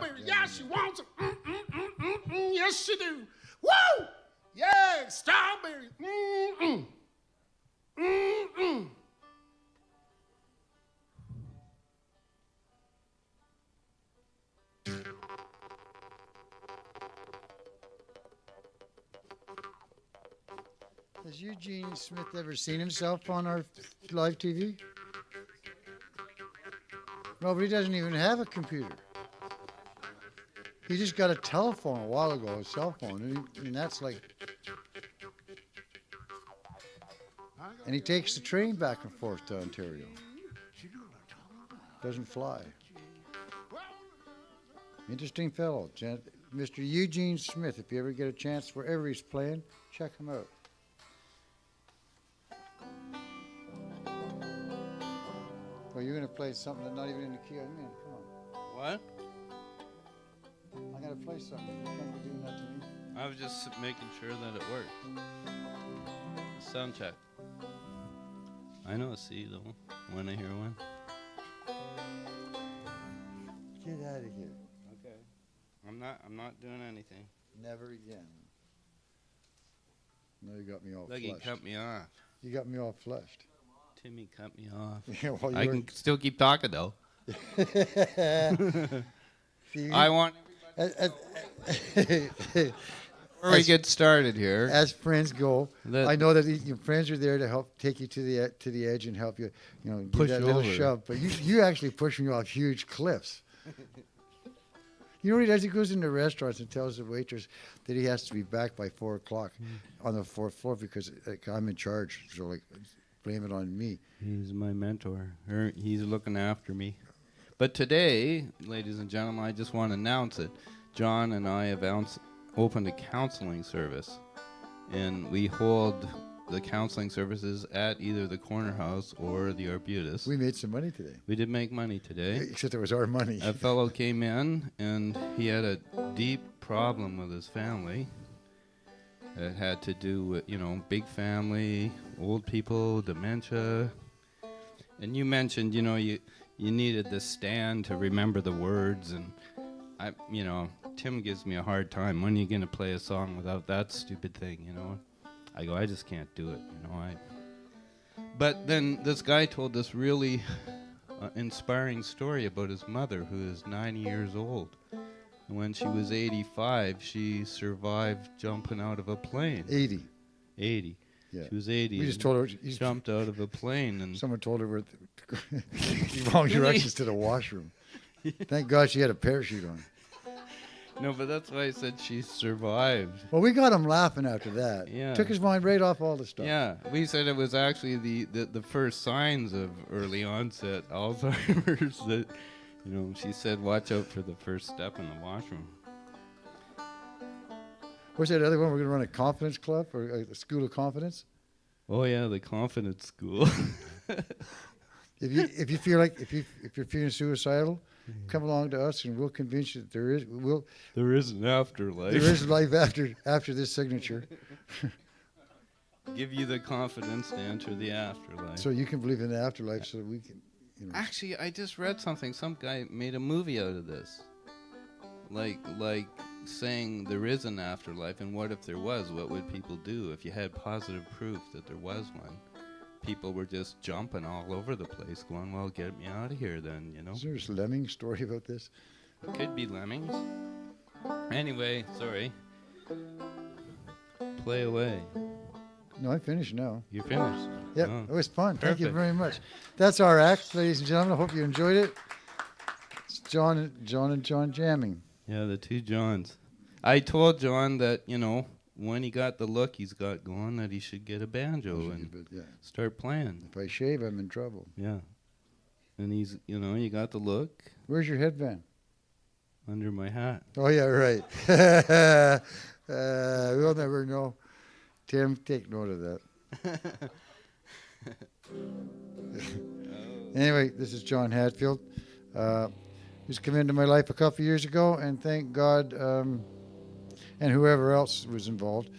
strawberry. Yeah, she wants them. Yes, she do. Woo! Yeah, strawberry. Has Eugene Smith ever seen himself on our live TV? No, but he doesn't even have a computer. He just got a telephone a while ago, a cell phone, and that's like... And he takes the train back and forth to Ontario. Doesn't fly. Interesting fellow, Mr. Eugene Smith. If you ever get a chance, wherever he's playing, check him out. Well, you're going to play something that's not even in the key I'm in. Come on. What? I'm going to play something. You can't be doing that to me. I was just making sure that it worked. Sound check. I know a C though, when I hear one. Get out of here. Okay. I'm not doing anything. Never again. No, you got me all Look, flushed. he cut me off. You got me all flushed. Timmy cut me off. Yeah, well, I can still keep talking though. See, I want everybody. Before we get started here, as friends go, I know that your friends are there to help take you to the edge and help you, give push that you little over. shove. But you actually push me off huge cliffs. You know what he does? He goes into restaurants and tells the waitress that he has to be back by 4 o'clock on the 4th floor because I'm in charge. So blame it on me. He's my mentor. He's looking after me. But today, ladies and gentlemen, I just want to announce it. John and I have opened a counseling service, and we hold the counseling services at either the Corner House or the Arbutus. We made some money today. We did make money today. Except it was our money. A fellow came in, and he had a deep problem with his family. It had to do with, big family, old people, dementia. And you mentioned, you needed the stand to remember the words, and Tim gives me a hard time. When are you going to play a song without that stupid thing, I go, I just can't do it, But then this guy told this really inspiring story about his mother, who is 90 years old. And when she was 85, she survived jumping out of a plane. 80. 80. Yeah. She was 80. We just told her. Jumped out of a plane. And someone told her wrong directions to the washroom. Thank God she had a parachute on. No, but that's why I said she survived. Well, we got him laughing after that. Yeah. Took his mind right off all the stuff. Yeah, we said it was actually the first signs of early onset Alzheimer's that, she said watch out for the first step in the washroom. What's that other one? We're going to run a confidence club or a school of confidence? Oh yeah, the confidence school. If you feel like if you're feeling suicidal, come along to us and we'll convince you that there is an afterlife. There is life after this signature. Give you the confidence to enter the afterlife. So you can believe in the afterlife, so that we can. Actually, I just read something. Some guy made a movie out of this. Like saying there is an afterlife, and what if there was? What would people do if you had positive proof that there was one? People were just jumping all over the place, going, well, get me out of here then, Is there a Lemming story about this? Could be lemmings. Anyway, sorry. Play away. No, I'm finished now. You're finished? Yep, Oh. it was fun. Perfect. Thank you very much. That's our act, ladies and gentlemen. I hope you enjoyed it. It's John and John jamming. Yeah, the two Johns. I told John that, when he got the look he's got going, that he should get a banjo and start playing. If I shave, I'm in trouble. Yeah. And he's, you got the look. Where's your headband? Under my hat. Oh, yeah, right. We'll never know. Tim, take note of that. Anyway, this is John Hatfield. Who's come into my life a couple of years ago, and thank God, and whoever else was involved.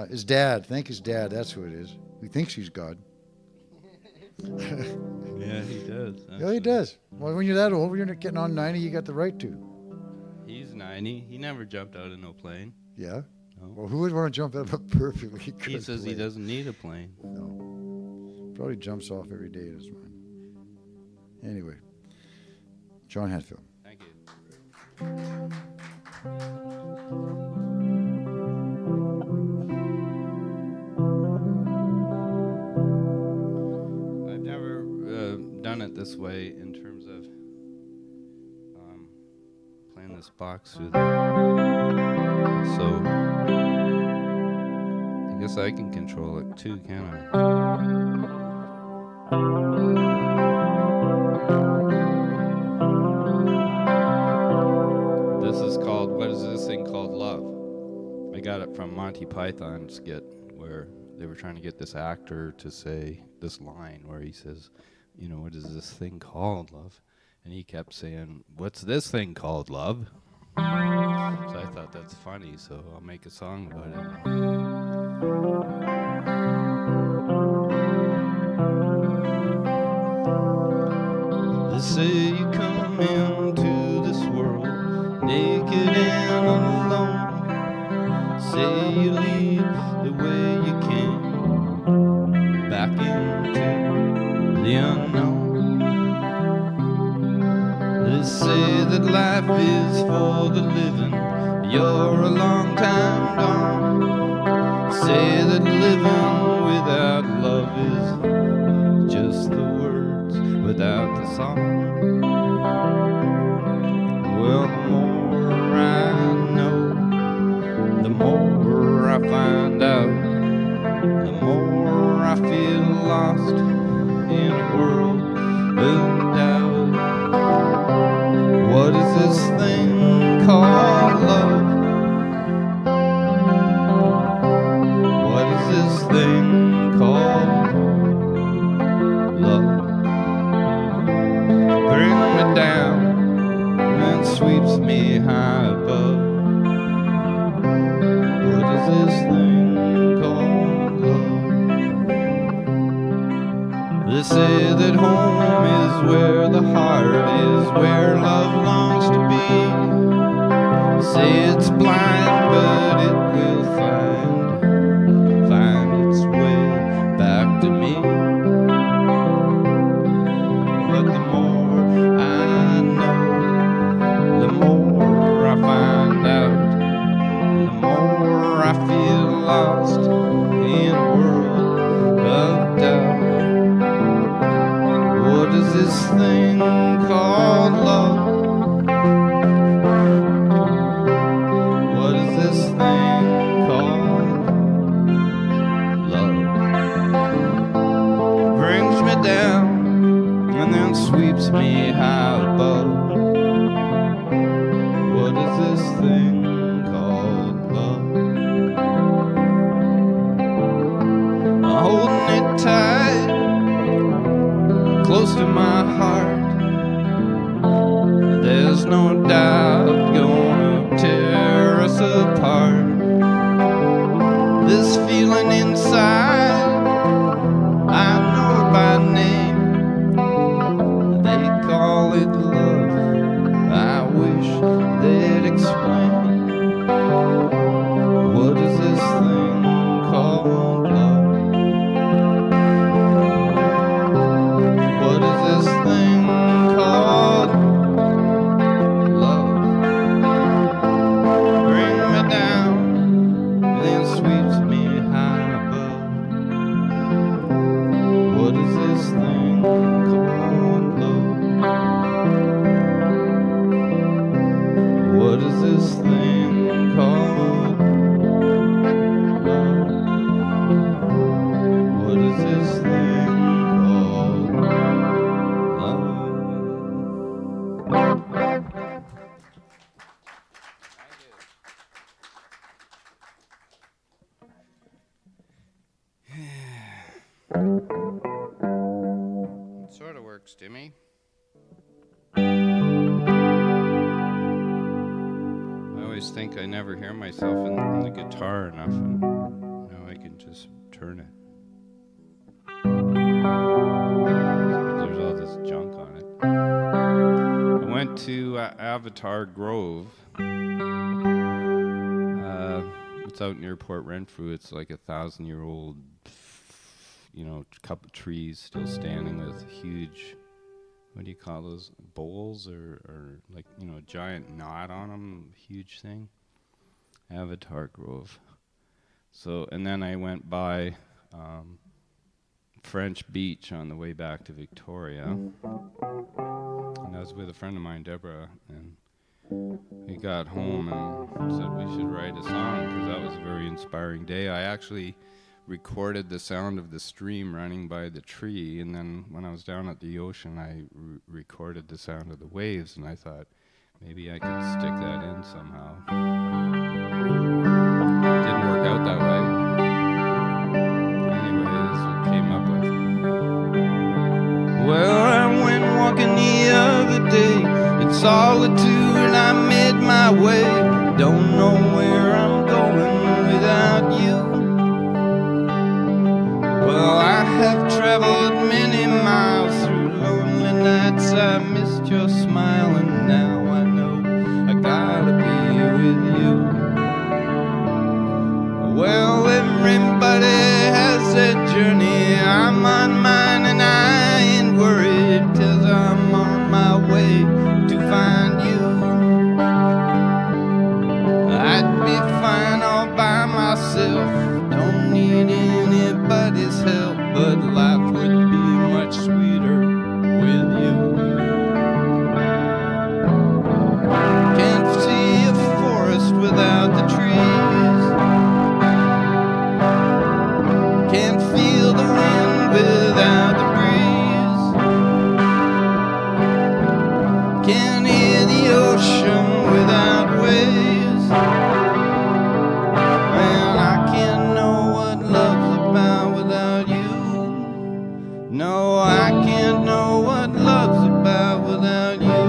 His dad, thank his dad, that's who it is. He thinks he's God. Yeah, he does. Yeah, he does. Well, when you're that old, when you're getting on 90, you got the right to. He's 90. He never jumped out of no plane. Yeah? No. Well, who would want to jump out of a perfectly good He says he plane? doesn't need a plane. No. Probably jumps off every day at his one. Anyway, John Hatfield. Thank you. I've never done it this way in terms of playing this box through so I guess I can control it too, can I? This is called, what is this thing called? Love. I got it from Monty Python's skit where they were trying to get this actor to say this line where he says, you know, what is this thing called, love? And he kept saying, what's this thing called, love? So I thought that's funny, so I'll make a song about it. They say you come into this world naked and alone. Say you leave the way you came, back into the unknown. They say that life is for the living, you're a long time gone. Say that living without love is just the words without the song. Well, the more I know, the more I find out, the more I feel lost in a world of doubt. What is this thing called love? What is this thing called love? Bring me down and sweeps me high above. What is this thing called love? They say that home is where the heart is, where love longs to be. Say it's blind, but it will find its way back to me. But the more I know, the more I find out, the more I feel lost in a world of doubt. What is this thing called love? What is this thing called love? Brings me down and then sweeps me high above. What is this thing called love? Holding it tight, close to my heart. There's no doubt gonna tear us apart. This feeling inside, I know it by name. They call it love. I wish they'd explain. What is this thing called love? What is this thing called love? Bring me down, then sweeps me high above. What is this thing called love? What is this thing called love? What is this thing called love? It sort of works, Timmy. I always think I never hear myself in the guitar enough, and now I can just turn it. There's all this junk on it. I went out to Avatar Grove. It's out near Port Renfrew. It's like 1,000-year-old, couple trees still standing with huge, what do you call those, bowls or like, a giant knot on them, huge thing. Avatar Grove. So, and then I went by French Beach on the way back to Victoria. And I was with a friend of mine, Deborah, and we got home and said we should write a song because that was a very inspiring day. I actually recorded the sound of the stream running by the tree, and then when I was down at the ocean, I recorded the sound of the waves, and I thought maybe I could stick that in somehow. Didn't work out that way. Anyway, this is what came up with. Well, I went walking the other day in solitude, I made my way. Don't know where I'm going without you. Well, I have traveled many miles through lonely nights. I missed your smile, and now I know I gotta be with you. Well, everybody has their journey. I'm on mine, and I ain't worried, 'cause I'm on my way to find you. I'd be fine all by myself, don't need anybody's help, but life would be much sweeter with you. Can't see a forest without the trees, can't feel the wind without the breeze, can't hear the ocean without waves. Man, I can't know what love's about without you. No, I can't know what love's about without you.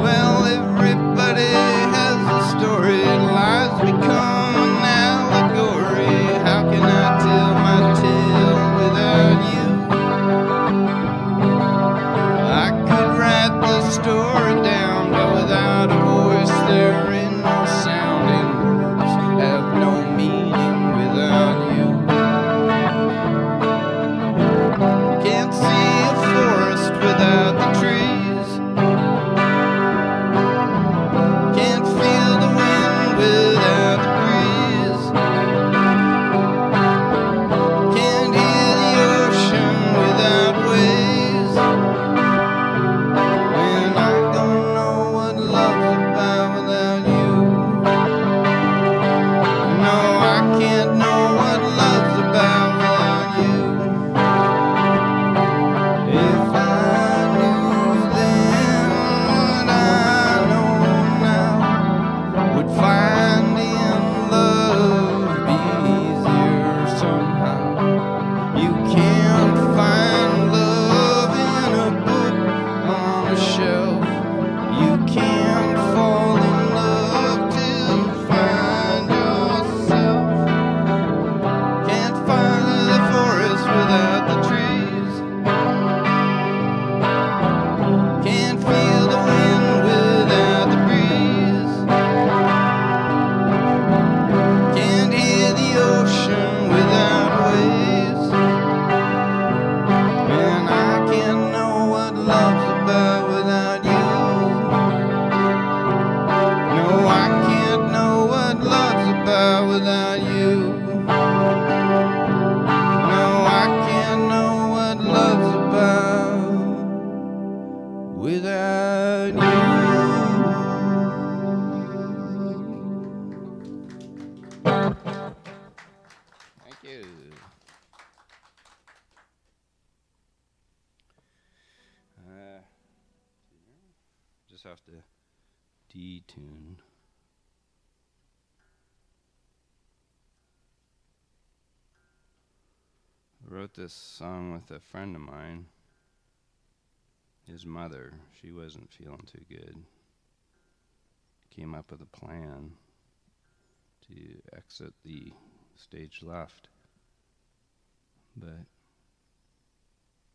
Well, everybody has a story, lives become an allegory. How can I tell my tale without you? I could write the story down, but without a voice there ain't no sound, and words have no meaning without you. Can't see a forest without the trees, can't feel the wind without the breeze, can't hear the ocean without waves. And I don't know what love's about without you. No, I can't know what love's about without you. If I knew then what I know now, would finding love be easier somehow. You can't find love in a book on a shelf. You can't fall in love till you find yourself. Can't find the forest without the trees, can't feel the wind without the breeze, can't hear the ocean without waves. And I can't know what love's about without you. No, I can't know what love's about without you. No, I can't know what love's about without you. Thank you. Just have to detune. I wrote this song with a friend of mine. His mother, she wasn't feeling too good. Came up with a plan to exit the stage left. But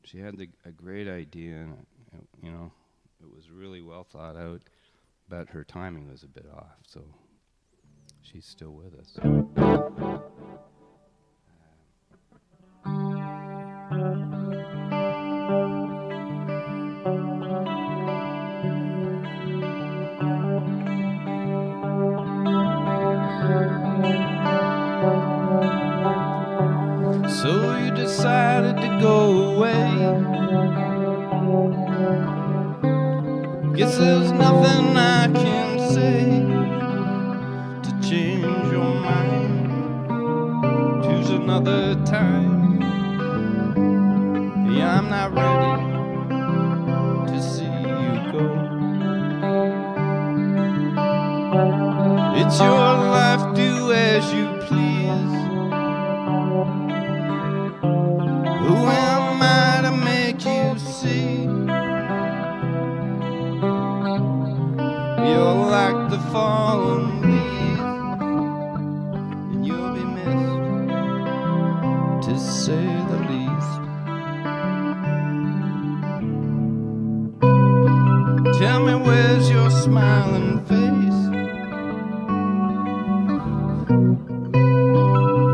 she had a great idea, and you know, it was really well thought out, but her timing was a bit off, so she's still with us. So you decided to go away. Guess there's nothing I can say to change your mind. Choose another time. Yeah, I'm not ready to see you go. It's your life, do as you please. Who am I to make you see? You're like the fallen leaves, and you'll be missed, to say the least. Tell me, where's your smiling face?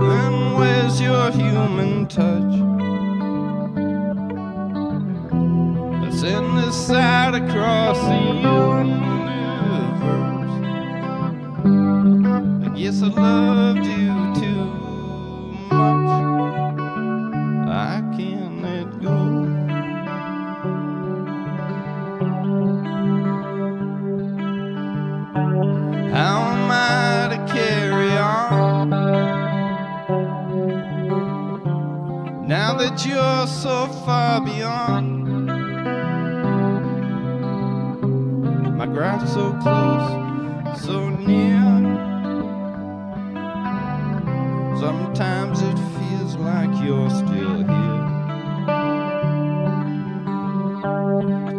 And where's your human touch? Let's send this out across the universe. I guess I loved you too much. I can't let go. How am I to carry on now that you're so far beyond? My graph so close, so near. Sometimes it feels like you're still here.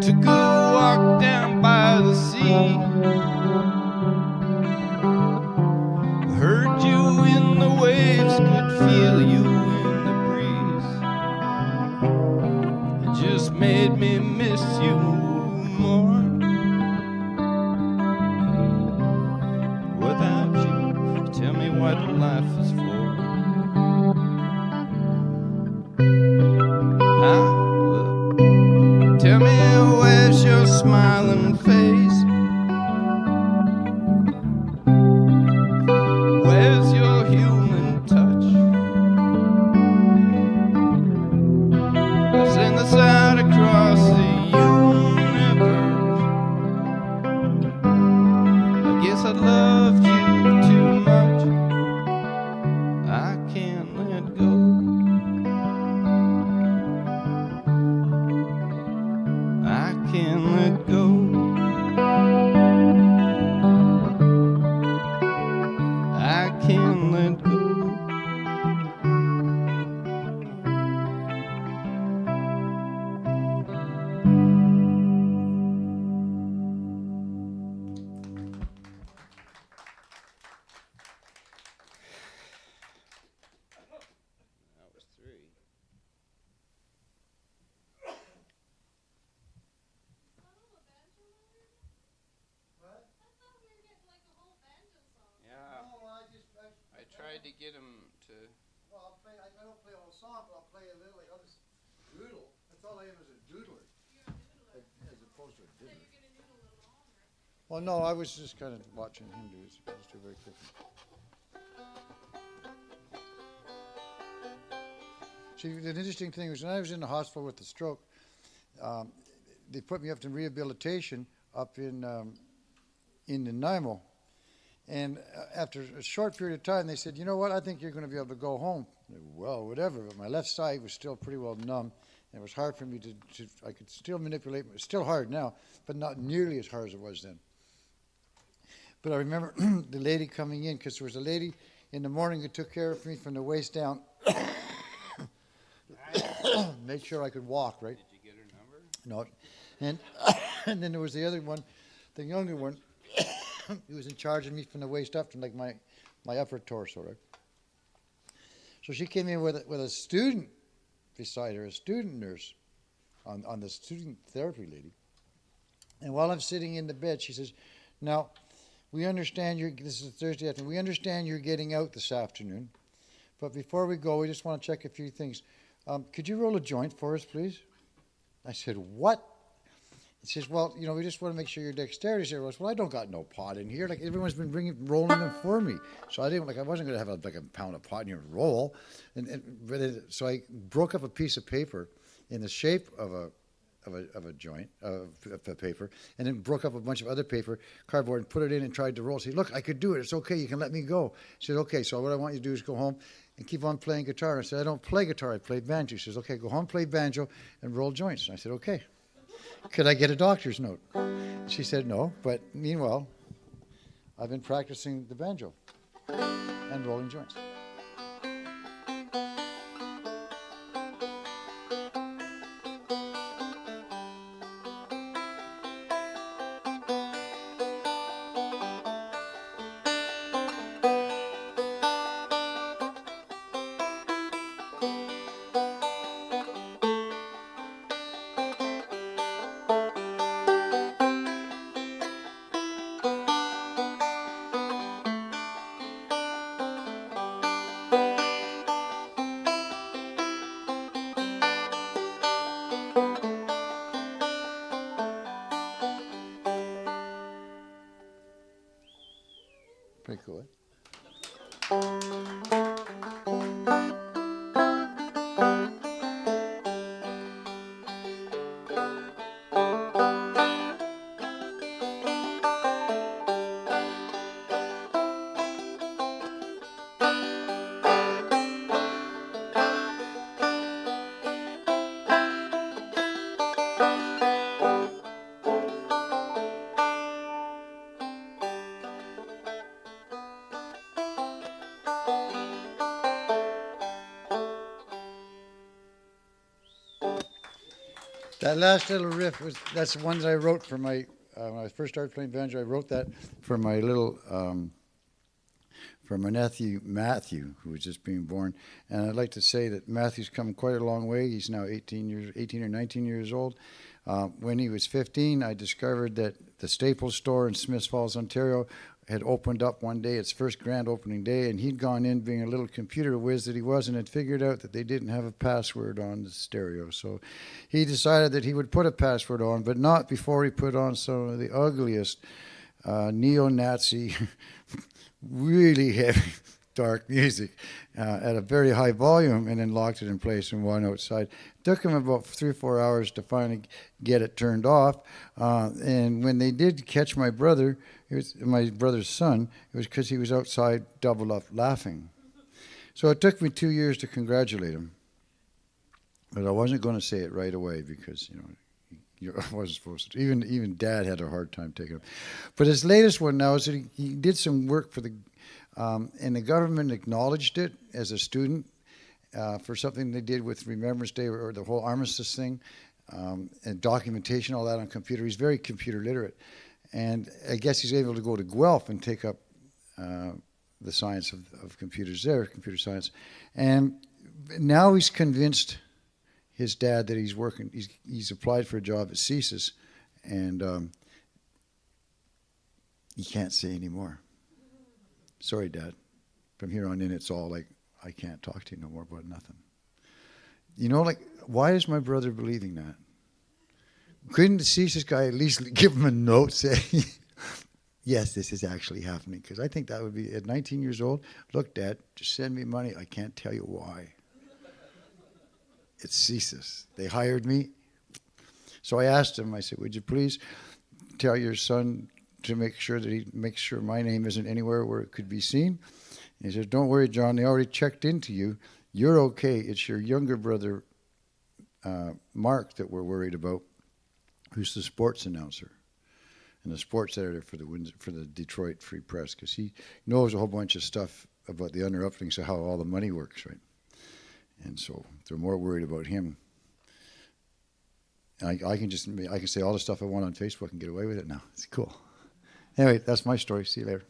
To go walk down by the sea. Heard you in the waves, could feel you in the breeze. It just made me miss you more. Without you, tell me what life is for. Tell me, where's your smiling face? Where's your human touch? I send this out across the universe. I guess I loved you too much. I can't let go. I can't let go. I can't let go. That was three. Yeah. I tried to get him to. Well, I don't play a whole song, but I'll play a little. Like, I'll just doodle. That's all I am, is a doodler. As opposed to a diddler. Well, no, I was just kind of watching him do it. Just do very quickly. See, the interesting thing was when I was in the hospital with the stroke, they put me up in rehabilitation up in Nanaimo. And after a short period of time, they said, you know what, I think you're going to be able to go home. Well, whatever, but my left side was still pretty well numb. And it was hard for me I could still manipulate, it's still hard now, but not nearly as hard as it was then. But I remember the lady coming in, because there was a lady in the morning who took care of me from the waist down. Made sure I could walk, right? Did you get her number? No. And and then there was the other one, the younger one, who was in charge of me from the waist up to like my upper torso, right? So she came in with a student beside her, a student nurse. on the student therapy lady. And while I'm sitting in the bed, she says, "Now, we understand this is Thursday afternoon. We understand you're getting out this afternoon. But before we go, we just want to check a few things. Could you roll a joint for us, please?" I said, "What?" He says, "Well, we just want to make sure your dexterity's there." I goes, "Well, I don't got no pot in here. Like, everyone's been rolling them for me." So I wasn't going to have a pound of pot in here and roll. So I broke up a piece of paper in the shape of a joint of a paper, and then broke up a bunch of other paper, cardboard, and put it in and tried to roll. Say, "Look, I could do it. It's okay. You can let me go." He said, "Okay, so what I want you to do is go home and keep on playing guitar." And I said, "I don't play guitar. I play banjo." He says, "Okay, go home, play banjo, and roll joints." And I said, "Okay. Could I get a doctor's note?" She said, "No, but meanwhile, I've been practicing the banjo and rolling joints." Pretty cool, eh? That last little riff that's the one that I wrote for my when I first started playing banjo. I wrote that for my little for my nephew Matthew, who was just being born. And I'd like to say that Matthew's come quite a long way. He's now 18 or 19 years old. When he was 15, I discovered that the Staples store in Smiths Falls, Ontario, had opened up one day, its first grand opening day, and he'd gone in, being a little computer whiz that he was, and had figured out that they didn't have a password on the stereo. So he decided that he would put a password on, but not before he put on some of the ugliest neo-Nazi, really heavy, dark music at a very high volume, and then locked it in place and went outside. It took him about 3 or 4 hours to finally get it turned off. And when they did catch my brother, it was my brother's son, it was because he was outside doubled up laughing. So it took me 2 years to congratulate him. But I wasn't going to say it right away because, I wasn't supposed to. Even Dad had a hard time taking it. But his latest one now is that he did some work for and the government acknowledged it as a student for something they did with Remembrance Day or the whole armistice thing, and documentation, all that on computer. He's very computer literate. And I guess he's able to go to Guelph and take up the science of computers there, computer science. And now he's convinced his dad that he's working. He's applied for a job at CSIS, and he can't say anymore. Sorry, Dad. From here on in, it's all like, I can't talk to you no more about nothing. Why is my brother believing that? Couldn't the CSIS guy at least give him a note saying, yes, this is actually happening? Because I think that would be, at 19 years old, look, Dad, just send me money. I can't tell you why. It's CSIS. They hired me. So I asked him, I said, would you please tell your son to make sure that he makes sure my name isn't anywhere where it could be seen? And he said, don't worry, John, they already checked into you. You're okay. It's your younger brother, Mark, that we're worried about, who's the sports announcer and the sports editor for the Detroit Free Press, because he knows a whole bunch of stuff about the under-uplinks of how all the money works, right? And so they're more worried about him. And I can say all the stuff I want on Facebook and get away with it now. It's cool. Anyway, that's my story. See you later.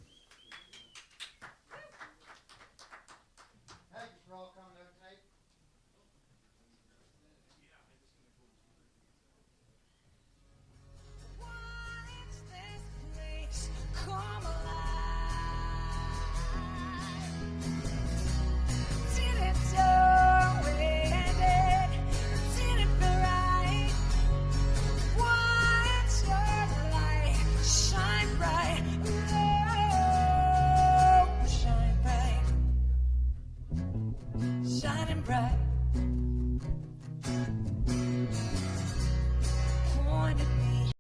Thanks for all coming out tonight. shining bright.